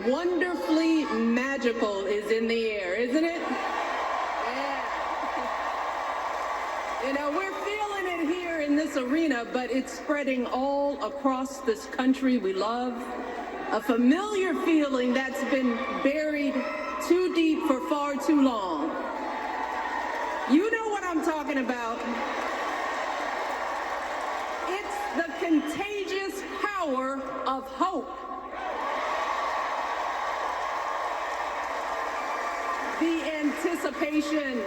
wonderfully magical is in the air, isn't it? Yeah. You know, we're feeling it here in this arena, but it's spreading all across this country we love. A familiar feeling that's been buried too deep for far too long. You know what I'm talking about. It's the contagious power of hope. The anticipation,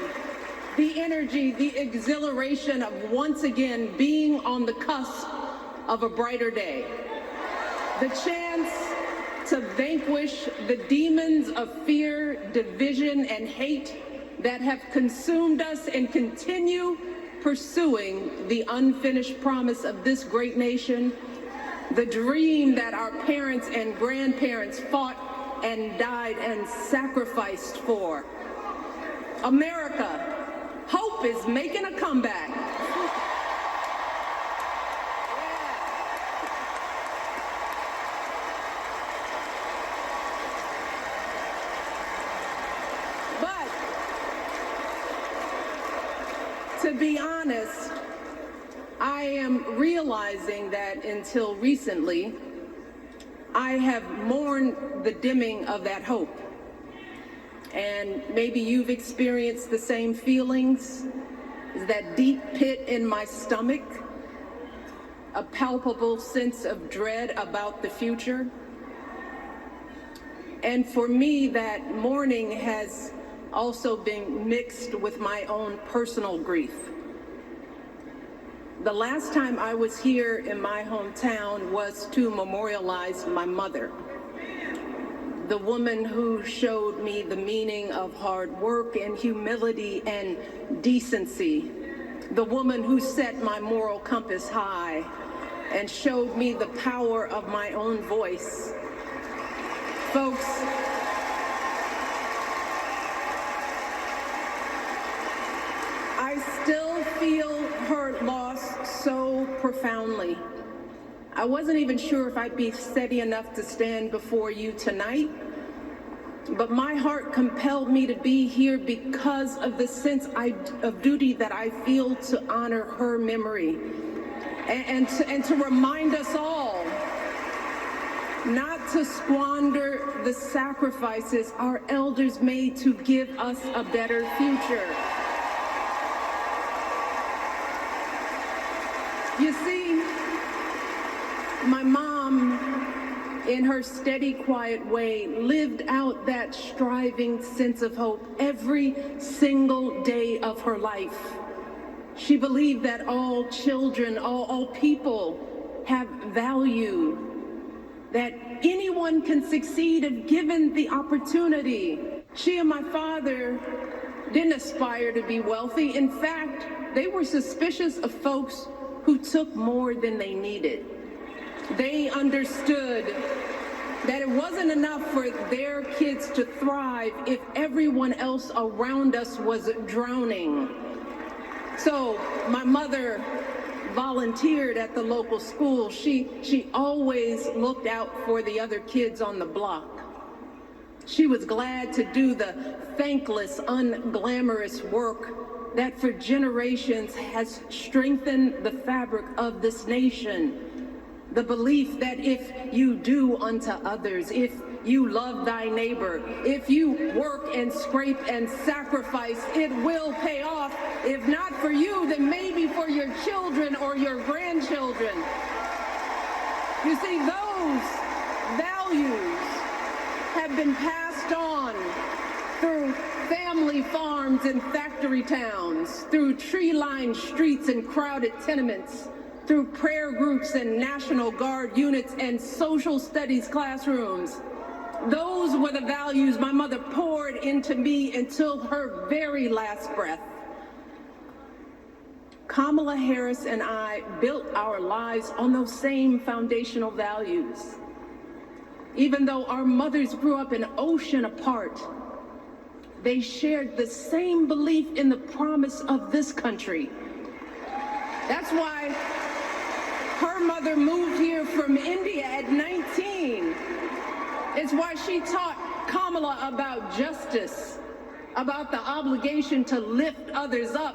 the energy, the exhilaration of once again being on the cusp of a brighter day. The chance to vanquish the demons of fear, division, and hate that have consumed us and continue pursuing the unfinished promise of this great nation, the dream that our parents and grandparents fought and died and sacrificed for. America, hope is making a comeback. But to be honest, I am realizing that until recently, I have mourned the dimming of that hope. And maybe you've experienced the same feelings, that deep pit in my stomach, a palpable sense of dread about the future. And for me, that mourning has also been mixed with my own personal grief. The last time I was here in my hometown was to memorialize my mother, the woman who showed me the meaning of hard work and humility and decency, the woman who set my moral compass high and showed me the power of my own voice. Folks, I still feel her loss so profoundly. I wasn't even sure if I'd be steady enough to stand before you tonight, but my heart compelled me to be here because of the sense of duty that I feel to honor her memory and to remind us all not to squander the sacrifices our elders made to give us a better future. You see, my mom, in her steady, quiet way, lived out that striving sense of hope every single day of her life. She believed that all children, all people have value, that anyone can succeed if given the opportunity. She and my father didn't aspire to be wealthy. In fact, they were suspicious of folks who took more than they needed. They understood that it wasn't enough for their kids to thrive if everyone else around us was drowning. So my mother volunteered at the local school. She always looked out for the other kids on the block. She was glad to do the thankless, unglamorous work that for generations has strengthened the fabric of this nation. The belief that if you do unto others, if you love thy neighbor, if you work and scrape and sacrifice, it will pay off. If not for you, then maybe for your children or your grandchildren. You see, those values have been passed on through family farms and factory towns, through tree-lined streets and crowded tenements, through prayer groups and National Guard units and social studies classrooms. Those were the values my mother poured into me until her very last breath. Kamala Harris and I built our lives on those same foundational values. Even though our mothers grew up an ocean apart, they shared the same belief in the promise of this country. That's why her mother moved here from India at 19 It's why she taught Kamala about justice, about the obligation to lift others up,